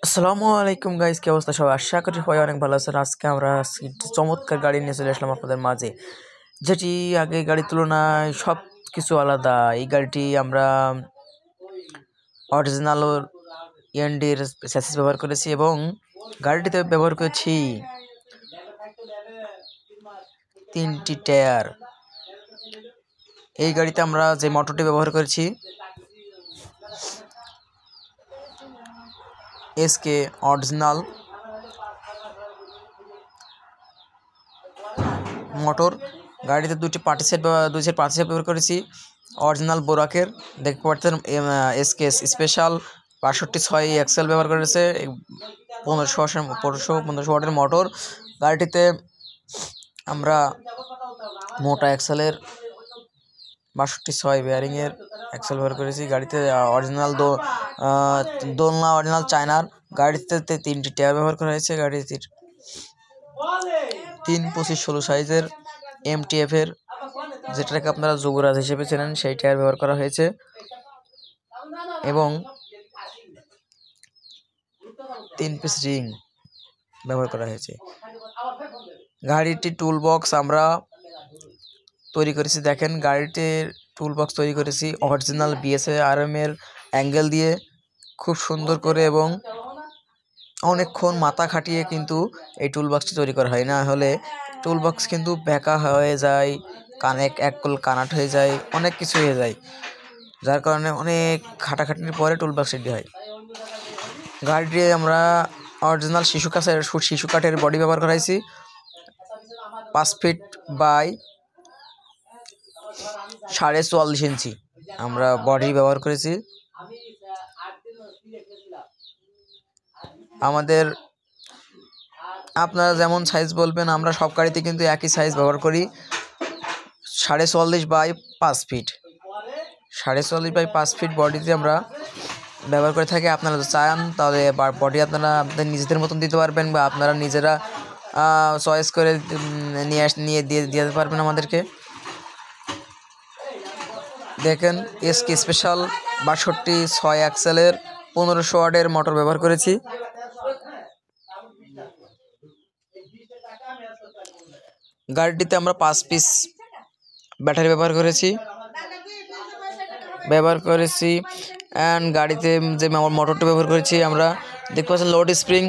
আসসালামু আলাইকুম গাইস, কি অবস্থা সবাই? আশা করি সবাই অনেক ভালো আছেন। আজকে আমরা একটি চমৎকার গাড়ি নিয়ে চলে আসলাম আপনাদের মাঝে, যেটি আগে গাড়ির তুলনায় সব কিছু আলাদা। এই গাড়িটি আমরা অরিজিনাল ইএনডির স্যাসিস ব্যবহার করেছি এবং গাড়িটিতে ব্যবহার করেছি 3টি টায়ার। এই গাড়িতে আমরা যে মোটরটি ব্যবহার করেছি এসকে অরিজিনাল মোটর। গাড়িতে দুটি পার্টি সেট ব্যবহার করেছি অরিজিনাল বোরাকের, দেখতে পাচ্ছেন। এসকে স্পেশাল ৬২/৬ এক্সেল ব্যবহার করেছে 1500 ওয়াটের মোটর। গাড়িটিতে আমরা মোটা এক্সেলের ৬২/৬ বেয়ারিংয়ের এক্সেল ব্যবহার করেছি। গাড়িতে অরিজিনাল দোলনা অরিজিনাল চায়নার। গাড়িতে 3টি টায়ার ব্যবহার করা হয়েছে। গাড়িটির 3/25/16 সাইজের MTF এর, যেটাকে আপনারা যুবরাজ হিসেবে চেনেন, সেই টায়ার ব্যবহার করা হয়েছে এবং 3 পিস রিং ব্যবহার করা হয়েছে। গাড়িটি টুল বক্স আমরা তৈরি করেছি। দেখেন, গাড়িটির টুল বক্স তৈরি করেছি অরিজিনাল BSRM এর অ্যাঙ্গেল দিয়ে, খুব সুন্দর করে এবং অনেকক্ষণ মাথা খাটিয়ে কিন্তু এই টুল বক্সটি তৈরি করা হয়। না হলে টুল বক্স কিন্তু বেঁকা হয়ে যায়, এককল কানাট হয়ে যায়, অনেক কিছু হয়ে যায়, যার কারণে অনেক খাটাখাটির পরে টুল বক্স রেডি হয়। গাড়িটি আমরা অরিজিনাল শিশু কাঠের বডি ব্যবহার করাইছি। 5 ফিট বাই 44.5 ইঞ্চি আমরা বডি ব্যবহার করেছি। আমাদের আপনারা যেমন সাইজ বলবেন, আমরা সব গাড়িতে কিন্তু একই সাইজ ব্যবহার করি। 44.5 বাই 5 ফিট 44.5 বাই 5 ফিট বডিতে আমরা ব্যবহার করে থাকি। আপনারা যদি চান তাহলে বডি আপনারা আপনাদের নিজেদের মতন দিতে পারবেন, বা আপনারা নিজেরা চয়েস করে নিয়ে দিতে পারবেন আমাদেরকে। দেখেন, এসকে স্পেশাল ৬২/৬ এক্সেলের 1500 ওয়াটের মোটর ব্যবহার করেছি। গাড়িটিতে আমরা 5 পিস ব্যাটারি ব্যবহার করেছি অ্যান্ড গাড়িতে যে মোটরটি ব্যবহার করেছি আমরা দেখতে পাচ্ছেন লোড স্প্রিং।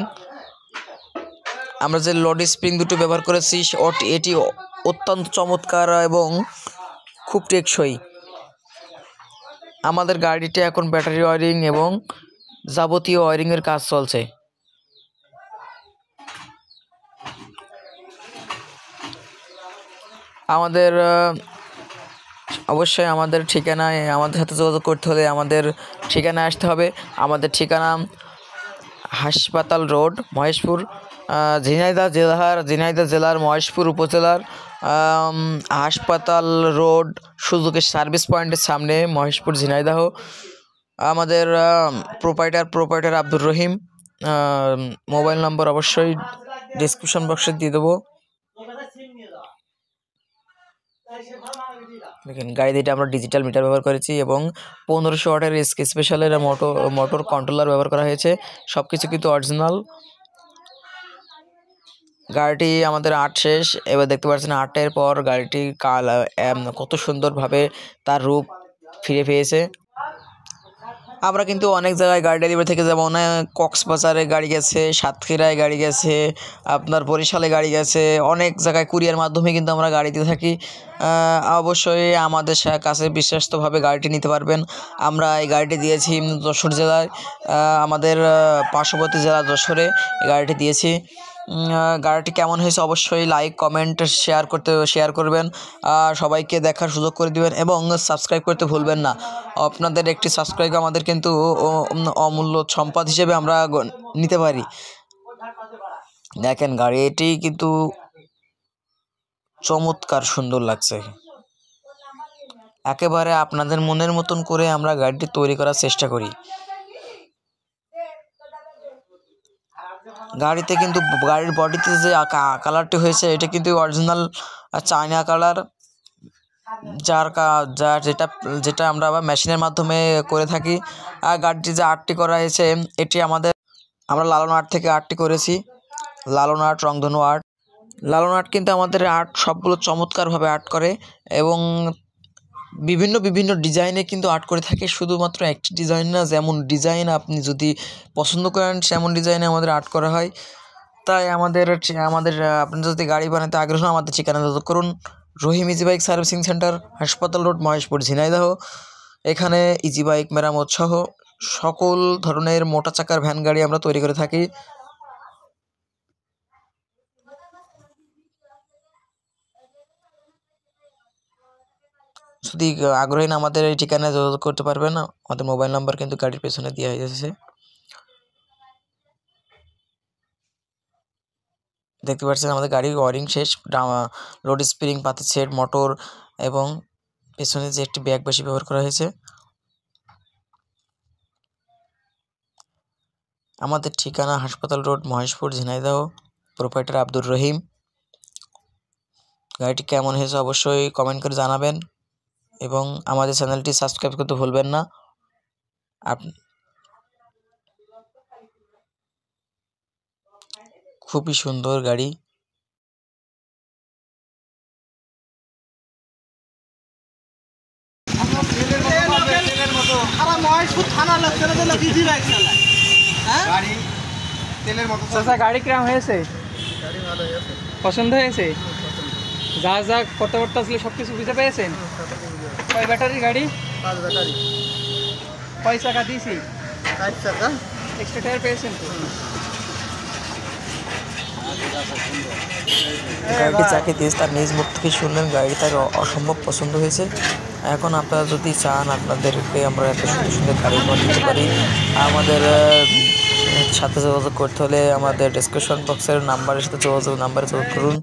আমরা যে লোড স্প্রিং দুটো ব্যবহার করেছি এটি অত্যন্ত চমৎকার এবং খুব টেকসই। আমাদের গাড়িটি এখন ব্যাটারি ওয়ারিং এবং যাবতীয় ওয়ারিংয়ের কাজ চলছে। আমাদের অবশ্যই আমাদের ঠিকানায় আমাদের সাথে যোগাযোগ করতে হলে আমাদের ঠিকানায় আসতে হবে। আমাদের ঠিকানা হাসপাতাল রোড, মহেশপুর, ঝিনাইদহ জেলার মহেশপুর উপজেলার হাসপাতাল রোড সুজুকি সার্ভিস পয়েন্টের সামনে, মহেশপুর, ঝিনাইদহ। আমাদের প্রোপাইটার আব্দুর রহিম। মোবাইল নম্বর অবশ্যই ডিসক্রিপশন বক্সে দিয়ে দেবো। দেখেন, গাড়িতে আমরা ডিজিটাল মিটার ব্যবহার করেছি এবং 1500 ওয়াটের এসকে স্পেশালের মোটর কন্ট্রোলার ব্যবহার করা হয়েছে। সব কিছু কিন্তু অরিজিনাল। গাড়িটি আমাদের আর্ট শেষ। এবার দেখতে পাচ্ছেন, আর্টের পর গাড়িটি কত সুন্দরভাবে তার রূপ ফিরে পেয়েছে। আমরা কিন্তু অনেক জায়গায় গাড়ি ডেলিভারি থেকে, যেমন কক্সবাজারে গাড়ি গেছে, সাতক্ষীরায় গাড়ি গেছে, আপনার বরিশালে গাড়ি গেছে, অনেক জায়গায় কুরিয়ার মাধ্যমে কিন্তু আমরা গাড়ি দিয়ে থাকি। অবশ্যই আমাদের কাছে বিশ্বস্তভাবে গাড়িটি নিতে পারবেন। আমরা এই গাড়িটি দিয়েছি যশোর জেলায়, আমাদের পার্শ্ববর্তী জেলা যশোরে গাড়িটি দিয়েছি। গাড়িটি কেমন হয়েছে অবশ্যই লাইক, কমেন্ট, শেয়ার করবেন, সবাইকে দেখার সুযোগ করে দিবেন এবং সাবস্ক্রাইব করতে ভুলবেন না। আপনাদের একটি সাবস্ক্রাইব আমাদের কিন্তু অমূল্য সম্পদ হিসেবে আমরা নিতে পারি। দেখেন, গাড়িটি কিন্তু চমৎকার সুন্দর লাগছে। একেবারে আপনাদের মনের মতন করে আমরা গাড়িটি তৈরি করার চেষ্টা করি। গাড়িতে কিন্তু গাড়ির বডিতে যে কালারটি হয়েছে এটা কিন্তু অরিজিনাল চায়না কালার, যেটা আমরা আবার মেশিনের মাধ্যমে করে থাকি। আর গাড়িটি যে আর্টটি করা হয়েছে এটি আমাদের আমরা লালন আর্ট থেকে আর্টটি করেছি, লালন আর্ট, রংধনু আর্ট। লালন আর্ট কিন্তু আমাদের আর্ট সবগুলো চমৎকারভাবে আর্ট করে এবং বিভিন্ন বিভিন্ন ডিজাইনে কিন্তু আর্ট করে থাকে, শুধুমাত্র একটি ডিজাইন না। যেমন ডিজাইন আপনি যদি পছন্দ করেন সেমন ডিজাইনে আমাদের আর্ট করা হয়। তাই আমাদের আপনি যদি গাড়ি বানাতে আগ্রহ আমাদের ঠিকানা যোগাযোগ করুন। রহিম ইজি বাইক সার্ভিসিং সেন্টার, হাসপাতাল রোড, মহেশপুর, ঝিনাইদহ। এখানে ইজি বাইক মেরামত সহ সকল ধরনের মোটা চাকার ভ্যান গাড়ি আমরা তৈরি করে থাকি। যদি আগ্রহী না আমাদের এই ঠিকানায় যোগাযোগ করতে পারবেন। আমাদের মোবাইল নাম্বার কিন্তু গাড়ির পেছনে দেওয়া হয়েছে। দেখতে পাচ্ছেন আমাদের গাড়ির ওয়ারিং শেষ, লোড স্প্রিং, পাতের সেট, মোটর এবং পেছনে যে একটি ব্যাগ বেশি ব্যবহার করা হয়েছে। আমাদের ঠিকানা হাসপাতাল রোড, মহেশপুর, ঝিনাইদহ। প্রোপাইটার আব্দুর রহিম। গাড়িটি কেমন হয়েছে অবশ্যই কমেন্ট করে জানাবেন এবং আমাদের চ্যানেলটি সাবস্ক্রাইব করতে ভুলবেন না। খুবই সুন্দর গাড়ি। গাড়ি কিরম হয়েছে? পছন্দ হয়েছে? যা যা করতে করতে আসলে সব কিছু বুঝতে পেরেছেন? কয় ব্যাটারি গাড়ি? 5 ব্যাটারি। কয় চাকা দিয়েছি? 4 চাকা। এক্সট্রা টায়ার পেয়েছেন তো? গাড়িটি যাকে দিয়েছে তার নিজ মুখ থেকে শুনলেন গাড়ি তার অসম্ভব পছন্দ হয়েছে। এখন আপনারা যদি চান আপনাদেরকে আমরা এত সুন্দর সুন্দর গাড়ি দিতে পারি, আমাদের সাথে যোগাযোগ করতে হলে আমাদের ডেসক্রিপশন বক্সের নাম্বারে যোগাযোগ করুন।